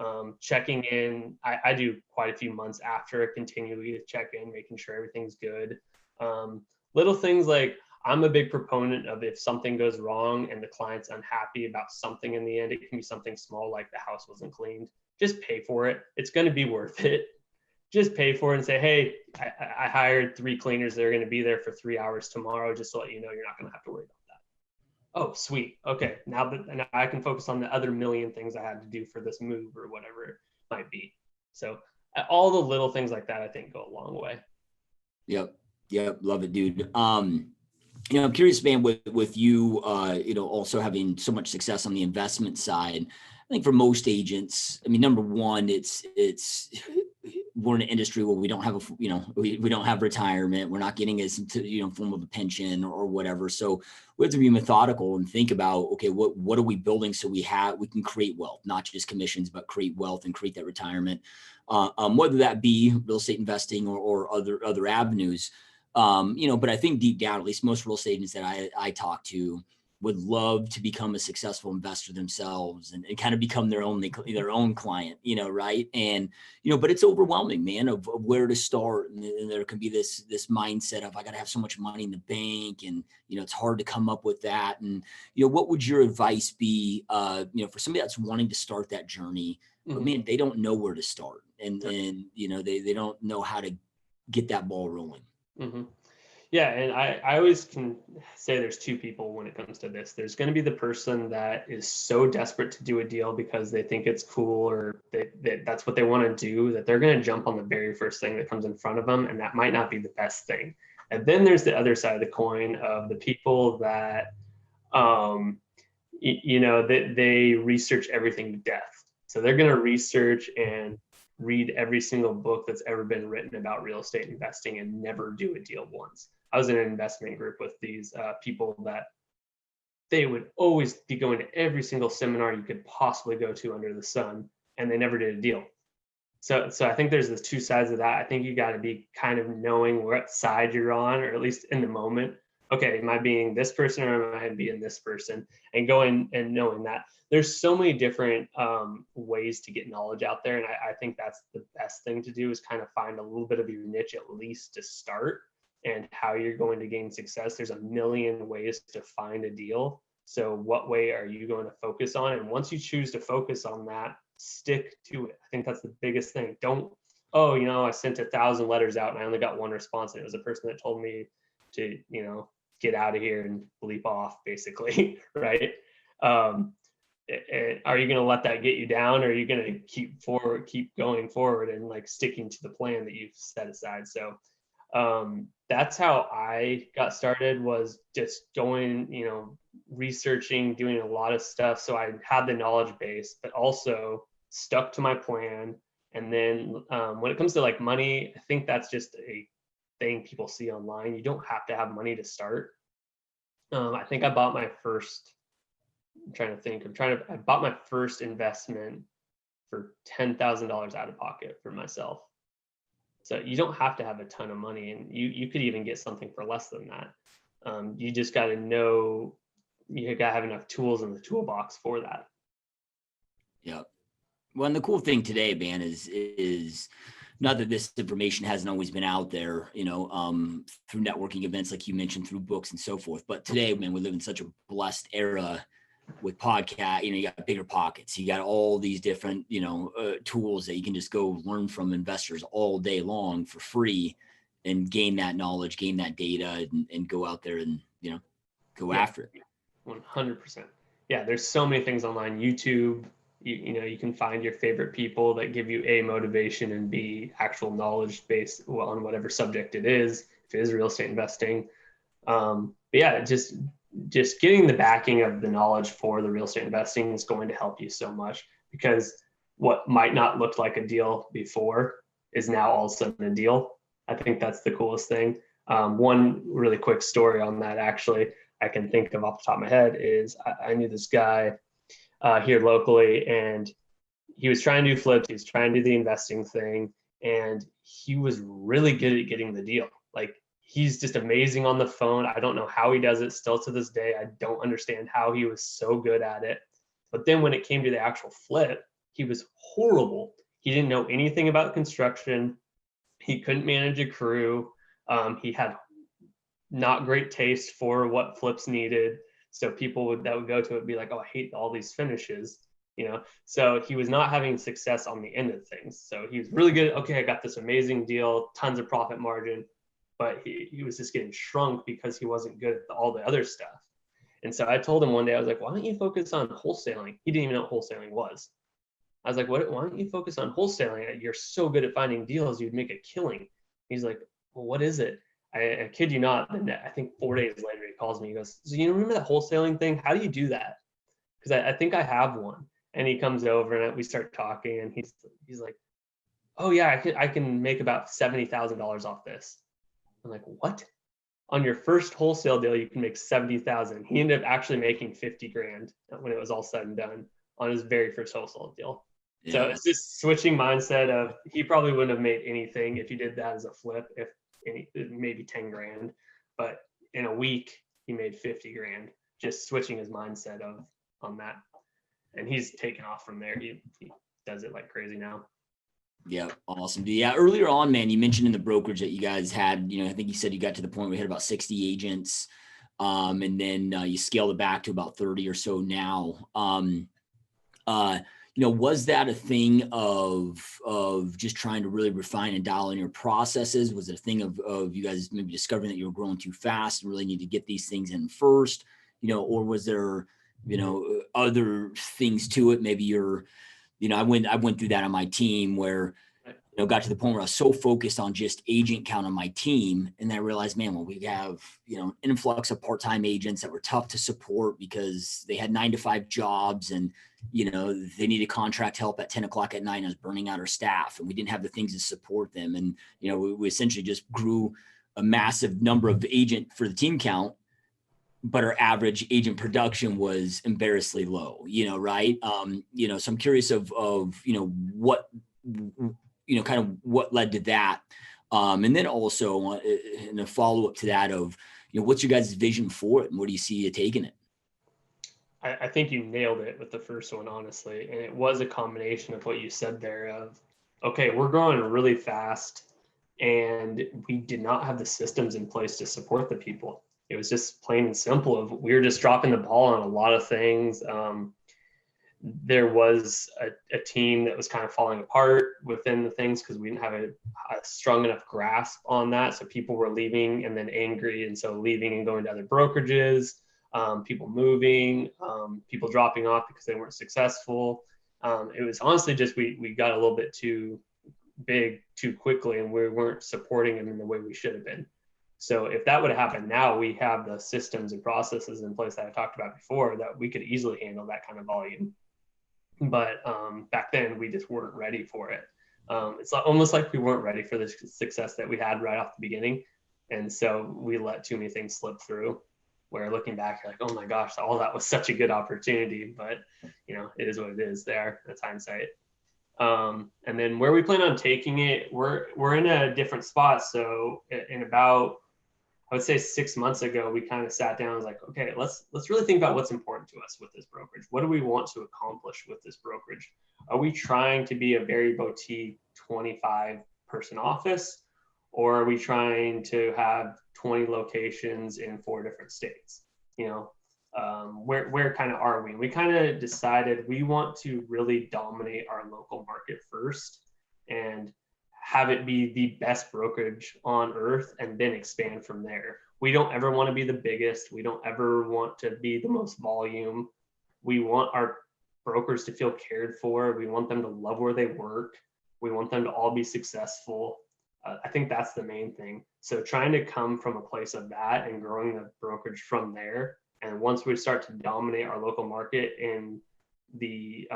checking in. I do quite a few months after, continually to check in, making sure everything's good. Little things like, I'm a big proponent of, if something goes wrong and the client's unhappy about something in the end, it can be something small like the house wasn't cleaned. Just pay for it. It's going to be worth it. Just pay for it and say, hey, I hired 3 cleaners. They're going to be there for 3 hours tomorrow. Just to let you know, you're not going to have to worry about oh, sweet. Okay. Now I can focus on the other million things I had to do for this move or whatever it might be. So all the little things like that, I think, go a long way. Yep. Yep. Love it, dude. I'm curious, man, with you, also having so much success on the investment side. I think for most agents, I mean, number one, it's we're in an industry where we don't have we don't have retirement. We're not getting as into, form of a pension or whatever. So we have to be methodical and think about, okay, what are we building so we can create wealth, not just commissions, but create wealth and create that retirement. Whether that be real estate investing or other avenues. But I think deep down, at least most real estate agents that I talk to would love to become a successful investor themselves and kind of become their own client, right? And, but it's overwhelming, man, of where to start. And there can be this mindset of, I got to have so much money in the bank, and, it's hard to come up with that. And, what would your advice be, for somebody that's wanting to start that journey, but man, they don't know where to start, and they don't know how to get that ball rolling. Mm-hmm. Yeah, and I always can say there's two people when it comes to this. There's going to be the person that is so desperate to do a deal because they think it's cool, or that's what they want to do, that they're going to jump on the very first thing that comes in front of them, and that might not be the best thing. And then there's the other side of the coin of the people that, they research everything to death. So they're going to research and read every single book that's ever been written about real estate investing and never do a deal once. I was in an investment group with these people that they would always be going to every single seminar you could possibly go to under the sun, and they never did a deal. So I think there's the two sides of that. I think you got to be kind of knowing what side you're on, or at least in the moment. Okay, am I being this person, or am I being this person? And going and knowing that there's so many different ways to get knowledge out there. And I think that's the best thing to do, is kind of find a little bit of your niche, at least to start, and how you're going to gain success. There's a million ways to find a deal. So what way are you going to focus on? And once you choose to focus on that, stick to it. I think that's the biggest thing. Don't, I sent 1,000 letters out and I only got one response, and it was a person that told me to, get out of here and bleep off, basically, right? Are you going to let that get you down, or are you going to keep going forward and like sticking to the plan that you've set aside? So that's how I got started, was just going, researching, doing a lot of stuff. So I had the knowledge base, but also stuck to my plan. And then when it comes to like money, I think that's just a thing people see online. You don't have to have money to start. I think I bought my first, I bought my first investment for $10,000 out of pocket for myself. So you don't have to have a ton of money, and you could even get something for less than that. You just got to know, you got to have enough tools in the toolbox for that. Yeah. Well, and the cool thing today, man, is not that this information hasn't always been out there, through networking events, like you mentioned, through books and so forth. But today, man, we live in such a blessed era with podcast. You got bigger pockets. You got all these different, tools that you can just go learn from investors all day long for free, and gain that knowledge, gain that data, and go out there and, go after it. 100%. Yeah. There's so many things online. YouTube, you can find your favorite people that give you A, motivation, and B, actual knowledge based on whatever subject it is, if it is real estate investing. But yeah, just getting the backing of the knowledge for the real estate investing is going to help you so much, because what might not look like a deal before is now all of a sudden a deal. I think that's the coolest thing. One really quick story on that, actually, I can think of off the top of my head, is I knew this guy here locally, and he was trying to do flips. He was trying to do the investing thing, and he was really good at getting the deal. Like, he's just amazing on the phone. I don't know how he does it still to this day. I don't understand how he was so good at it. But then when it came to the actual flip, he was horrible. He didn't know anything about construction. He couldn't manage a crew. He had not great taste for what flips needed. So people that would go to it would be like, oh, I hate all these finishes, So he was not having success on the end of things. So he was really good. Okay, I got this amazing deal, tons of profit margin, but he was just getting shrunk because he wasn't good at all the other stuff. And so I told him one day, I was like, why don't you focus on wholesaling? He didn't even know what wholesaling was. I was like, why don't you focus on wholesaling? You're so good at finding deals, you'd make a killing. He's like, well, what is it? I kid you not. And I think 4 days later, he calls me. He goes, so you remember that wholesaling thing? How do you do that? Because I think I have one. And he comes over and we start talking, and he's like, oh yeah, I can make about $70,000 off this. I'm like, what? On your first wholesale deal, you can make 70,000. He ended up actually making 50 grand when it was all said and done on his very first wholesale deal. Yeah. So it's this switching mindset of, he probably wouldn't have made anything if he did that as a flip, if maybe 10 grand, but in a week he made 50 grand, just switching his mindset on that. And he's taken off from there. He does it like crazy now. Yeah. Awesome. Yeah. Earlier on, man, you mentioned in the brokerage that you guys had, I think you said you got to the point where you had about 60 agents. And then you scaled it back to about 30 or so now. Was that a thing of just trying to really refine and dial in your processes? Was it a thing of you guys maybe discovering that you were growing too fast and really need to get these things in first, or was there, other things to it? Maybe I went through that on my team where, got to the point where I was so focused on just agent count on my team. And then I realized, man, well, we have, an influx of part-time agents that were tough to support because they had 9-to-5 jobs and, they needed contract help at 10 o'clock at night. And I was burning out our staff and we didn't have the things to support them. And, we essentially just grew a massive number of agent for the team count, but our average agent production was embarrassingly low, right? So I'm curious of what, kind of what led to that. And then also in a follow-up to that of, what's your guys' vision for it and where do you see you taking it? I think you nailed it with the first one, honestly. And it was a combination of what you said there of, okay, we're growing really fast and we did not have the systems in place to support the people. It was just plain and simple of, we were just dropping the ball on a lot of things. There was a team that was kind of falling apart within the things because we didn't have a strong enough grasp on that. So people were leaving and then angry. And so leaving and going to other brokerages, people moving, people dropping off because they weren't successful. It was honestly just, we got a little bit too big too quickly and we weren't supporting them in the way we should have been. So if that would have happened now, we have the systems and processes in place that I talked about before that we could easily handle that kind of volume. But back then we just weren't ready for it. It's almost like we weren't ready for the success that we had right off the beginning. And so we let too many things slip through where looking back, you're like, oh my gosh, all that was such a good opportunity, but it is what it is there. That's hindsight. And then where we plan on taking it, we're in a different spot. So in about, I would say 6 months ago, we kind of sat down and was like, okay, let's really think about what's important to us with this brokerage. What do we want to accomplish with this brokerage? Are we trying to be a very boutique 25-person office, or are we trying to have 20 locations in 4 different states? Where kind of are we? We kind of decided we want to really dominate our local market first and have it be the best brokerage on earth and then expand from there. We don't ever want to be the biggest. We don't ever want to be the most volume. We want our brokers to feel cared for. We want them to love where they work. We want them to all be successful. I think that's the main thing. So trying to come from a place of that and growing the brokerage from there. And once we start to dominate our local market in the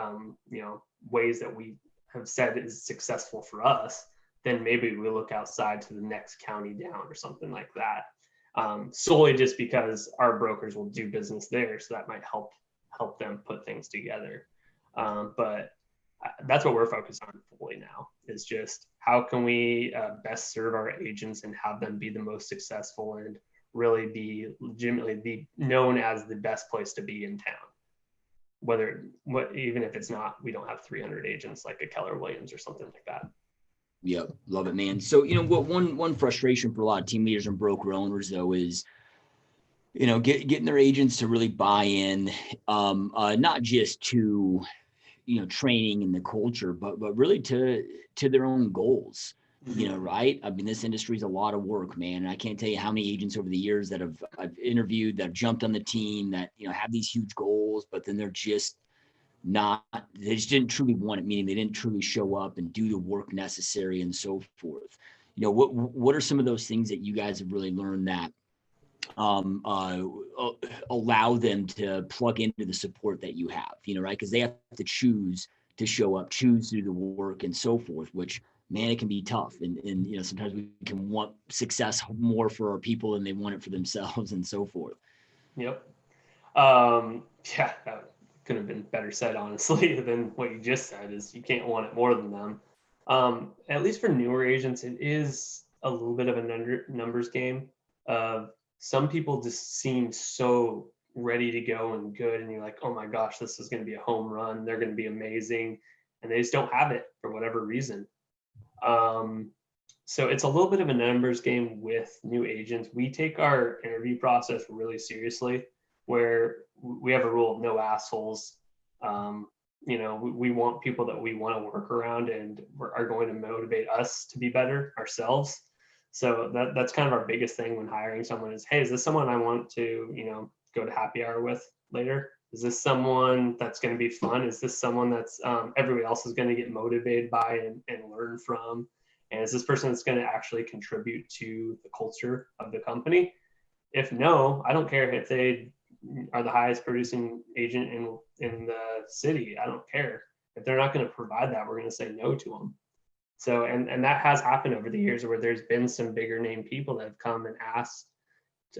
ways that we have said is successful for us, then maybe we look outside to the next county down or something like that. Solely just because our brokers will do business there, so that might help them put things together. But that's what we're focused on fully now, is just how can we best serve our agents and have them be the most successful and really be legitimately known as the best place to be in town. Even if it's not, we don't have 300 agents like a Keller Williams or something like that. Yep. Love it, man. So, what one frustration for a lot of team leaders and broker owners though is, getting their agents to really buy in, not just to, training and the culture, but really to their own goals. right? I mean, this industry is a lot of work, man. And I can't tell you how many agents over the years that I've interviewed that have jumped on the team that, have these huge goals, but then they just didn't truly want it, meaning they didn't truly show up and do the work necessary and so forth. What are some of those things that you guys have really learned that allow them to plug into the support that you have, right? Because they have to choose to show up, choose to do the work and so forth, which, man, it can be tough. And sometimes we can want success more for our people than they want it for themselves and so forth. Yep. Yeah, that couldn't have been better said, honestly, than what you just said. Is you can't want it more than them. At least for newer agents, it is a little bit of a numbers game. Some people just seem so ready to go and good, and you're like, oh my gosh, this is going to be a home run. They're going to be amazing, and they just don't have it for whatever reason. So it's a little bit of a numbers game with new agents. We take our interview process really seriously, where we have a rule of no assholes. We want people that we want to work around and are going to motivate us to be better ourselves. So that's kind of our biggest thing when hiring someone is, hey, is this someone I want to, go to happy hour with later? Is this someone that's going to be fun? Is this someone that's everybody else is going to get motivated by and learn from? And is this person that's going to actually contribute to the culture of the company? If no, I don't care if they are the highest producing agent in the city. I don't care. If they're not going to provide that, we're going to say no to them. So, and that has happened over the years where there's been some bigger name people that have come and asked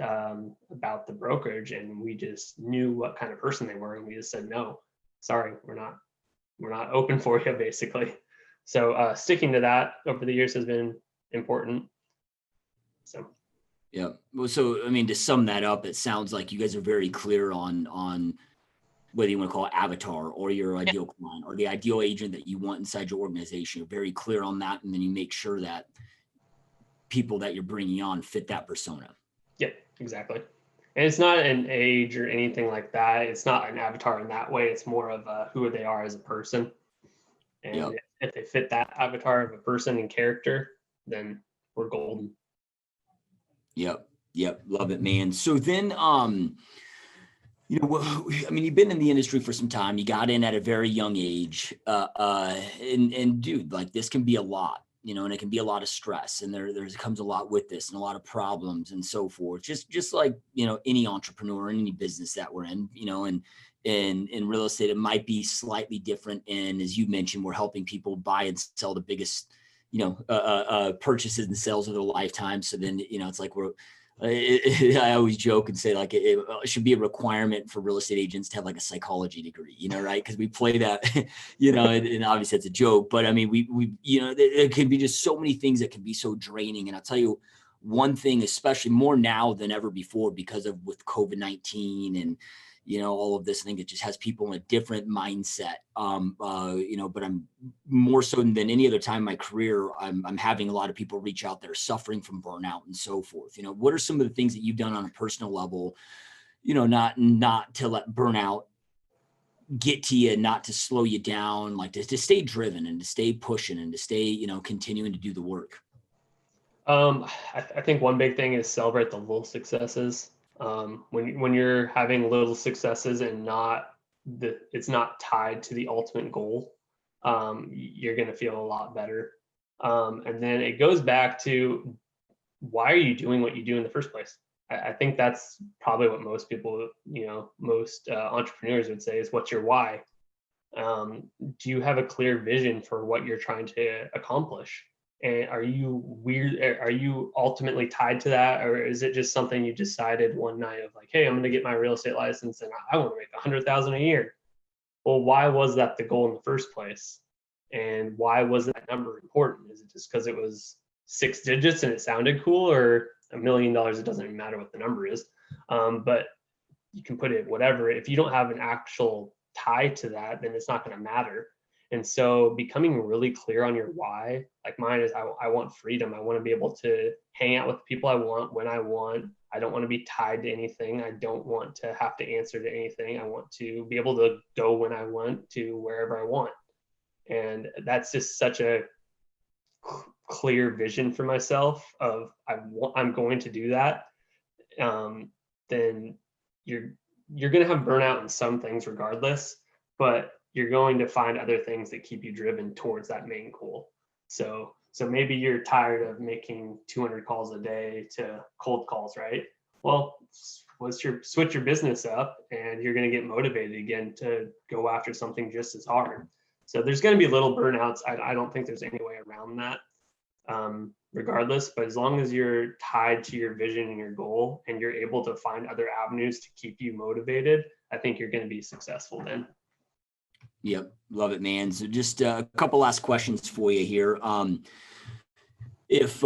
about the brokerage, and we just knew what kind of person they were, and we just said no. Sorry, we're not open for you, basically. So sticking to that over the years has been important. So. Yeah. Well, so I mean, to sum that up, it sounds like you guys are very clear on whether you want to call it avatar or your ideal client or the ideal agent that you want inside your organization. You're very clear on that, and then you make sure that people that you're bringing on fit that persona. Yep, exactly. And it's not an age or anything like that. It's not an avatar in that way. It's more of who they are as a person. And if they fit that avatar of a person and character, then we're golden. Yep. Love it, man. So then, you've been in the industry for some time. You got in at a very young age. And dude, like this can be a lot, and it can be a lot of stress, and there comes a lot with this and a lot of problems and so forth. Just like, any entrepreneur in any business that we're in, and in real estate, it might be slightly different. And as you mentioned, we're helping people buy and sell the biggest, purchases and sales of their lifetime. So then, it's like I always joke and say like it should be a requirement for real estate agents to have like a psychology degree, right? Because we play that, and obviously it's a joke, but I mean, we there can be just so many things that can be so draining. And I'll tell you one thing, especially more now than ever before, because of with COVID-19 and, all of this, I think it just has people in a different mindset. But I'm more so than any other time in my career, I'm having a lot of people reach out that are suffering from burnout and so forth. What are some of the things that you've done on a personal level, not to let burnout get to you, not to slow you down, like to stay driven and to stay pushing and to stay, continuing to do the work? I think one big thing is celebrate the little successes. When you're having little successes and it's not tied to the ultimate goal, you're going to feel a lot better. And then it goes back to, why are you doing what you do in the first place? I think that's probably what most people, most entrepreneurs would say is, what's your why? Do you have a clear vision for what you're trying to accomplish? And are you ultimately tied to that? Or is it just something you decided one night of like, hey, I'm going to get my real estate license and I want to make $100,000 a year? Well, why was that the goal in the first place? And why was that number important? Is it just because it was 6 digits and it sounded cool, or $1 million? It doesn't even matter what the number is. But you can put it whatever. If you don't have an actual tie to that, then it's not going to matter. And so becoming really clear on your why, like mine is, I want freedom. I want to be able to hang out with the people I want when I want. I don't want to be tied to anything. I don't want to have to answer to anything. I want to be able to go when I want to wherever I want. And that's just such a clear vision for myself of I'm going to do that, then you're going to have burnout in some things regardless, but you're going to find other things that keep you driven towards that main goal. So maybe you're tired of making 200 calls a day to cold calls, right? Well, switch your business up, and you're going to get motivated again to go after something just as hard. So there's going to be little burnouts. I don't think there's any way around that, regardless. But as long as you're tied to your vision and your goal, and you're able to find other avenues to keep you motivated, I think you're going to be successful then. Yep. Love it, man. So just a couple last questions for you here. If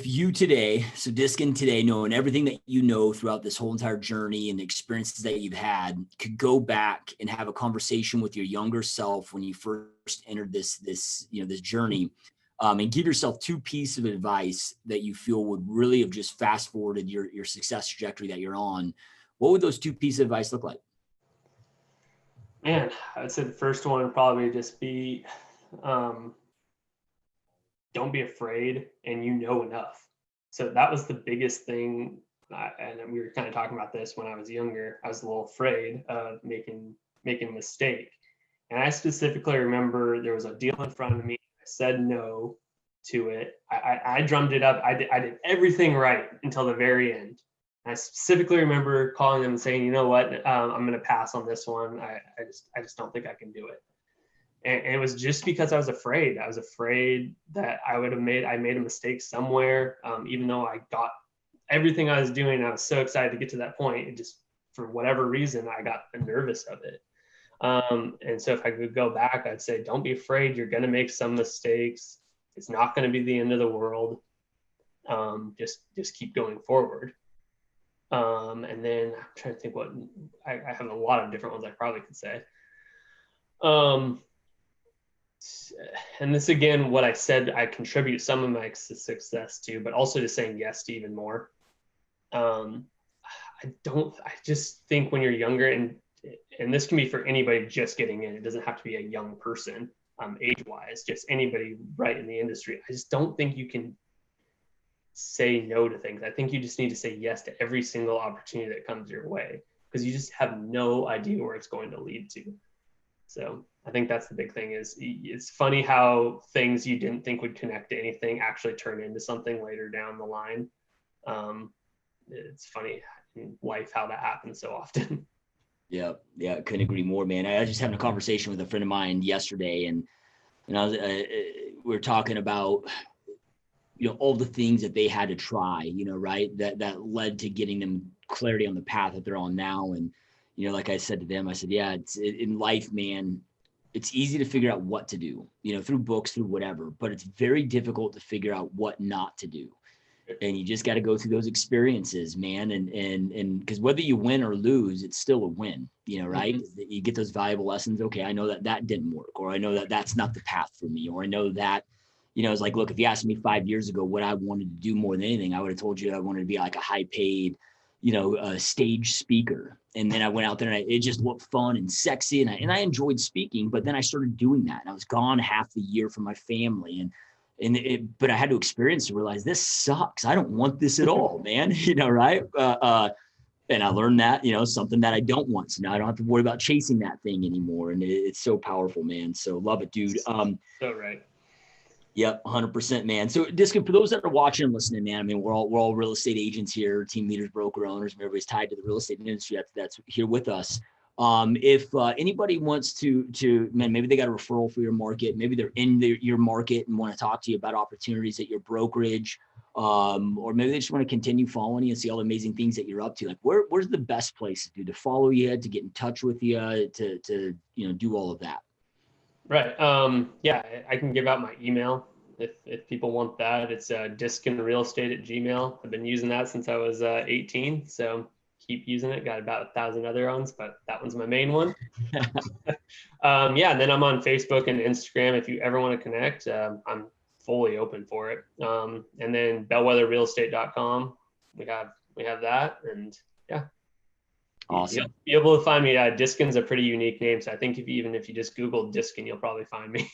you today, so Diskin today, knowing everything that you know throughout this whole entire journey and the experiences that you've had, could go back and have a conversation with your younger self when you first entered this journey, and give yourself 2 pieces of advice that you feel would really have just fast forwarded your success trajectory that you're on, what would those 2 pieces of advice look like? Man, I would say the first one would probably just be, don't be afraid, and you know enough. So that was the biggest thing. And we were kind of talking about this when I was younger. I was a little afraid of making a mistake. And I specifically remember there was a deal in front of me. I said no to it. I drummed it up. I did everything right until the very end. I specifically remember calling them and saying, you know what, I'm going to pass on this one. I just don't think I can do it. And it was just because I was afraid. I was afraid that I made a mistake somewhere. Even though I got everything I was doing, I was so excited to get to that point. It just, for whatever reason, I got nervous of it. And so if I could go back, I'd say, don't be afraid. You're going to make some mistakes. It's not going to be the end of the world. Just keep going forward. And then I'm trying to think what I have a lot of different ones I probably could say. And this, again, what I said, I contribute some of my success to, but also to saying yes to even more. I just think when you're younger, and this can be for anybody just getting in, it doesn't have to be a young person, age-wise, just anybody right in the industry. I just don't think you can say no to things. I think you just need to say yes to every single opportunity that comes your way, because you just have no idea where it's going to lead to. So I think that's the big thing. Is it's funny how things you didn't think would connect to anything actually turn into something later down the line. It's funny in life how that happens so often. Yeah, couldn't agree more, man. I was just having a conversation with a friend of mine yesterday, and I was we were talking about all the things that they had to try, right, that led to getting them clarity on the path that they're on now. And like I said to them, I said, yeah, it's in life, man, it's easy to figure out what to do, through books, through whatever, but it's very difficult to figure out what not to do. And you just got to go through those experiences, man. And because whether you win or lose, it's still a win, right? Mm-hmm. You get those valuable lessons. Okay, I know that didn't work, or I know that that's not the path for me, or I know that, it's like, look, if you asked me 5 years ago what I wanted to do more than anything, I would have told you I wanted to be like a high paid, stage speaker. And then I went out there and it just looked fun and sexy. And I enjoyed speaking, but then I started doing that. And I was gone half the year from my family. But I had to experience to realize this sucks. I don't want this at all, man. Right. And I learned that, something that I don't want. So now I don't have to worry about chasing that thing anymore. And it's so powerful, man. So love it, dude. So right. Yep, 100%, man. So, Diskin, for those that are watching and listening, man, I mean, we're all real estate agents here, team leaders, broker owners, and everybody's tied to the real estate industry that's here with us. If anybody wants to, man, maybe they got a referral for your market, maybe they're in your market and want to talk to you about opportunities at your brokerage, or maybe they just want to continue following you and see all the amazing things that you're up to. Like, where's the best place to follow you, to get in touch with you, to do all of that? Right. Yeah, I can give out my email if people want that. It's diskinrealestate@gmail. I've been using that since I was 18, so keep using it. Got about 1,000 other ones, but that one's my main one. Yeah, and then I'm on Facebook and Instagram. If you ever want to connect, I'm fully open for it. And then bellwetherrealestate.com. We have that, and yeah. Awesome. You'll be able to find me. Diskin's a pretty unique name, so I think if you just Google Diskin, you'll probably find me.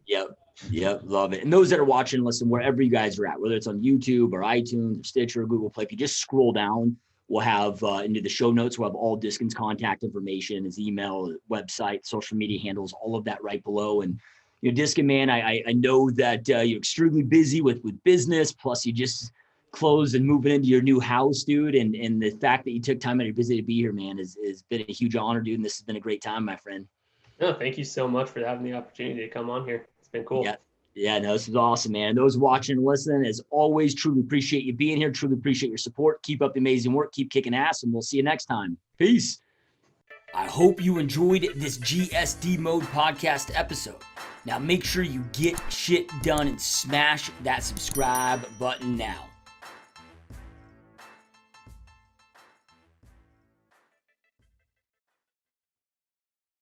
Yep. Yep, love it. And those that are watching, listen, wherever you guys are at, whether it's on YouTube or iTunes or Stitcher or Google Play, if you just scroll down, we'll have into the show notes, we'll have all Diskin's contact information, his email, website, social media handles, all of that right below. And Diskin, man, I know that you're extremely busy with business, plus you just closed and moving into your new house, dude. And the fact that you took time out of your busy to be here, man, has been a huge honor, dude. And this has been a great time, my friend. No, thank you so much for having the opportunity to come on here. It's been cool. Yeah. Yeah, no, this is awesome, man. And those watching and listening, as always, truly appreciate you being here. Truly appreciate your support. Keep up the amazing work. Keep kicking ass, and we'll see you next time. Peace. I hope you enjoyed this GSD Mode podcast episode. Now make sure you get shit done and smash that subscribe button now.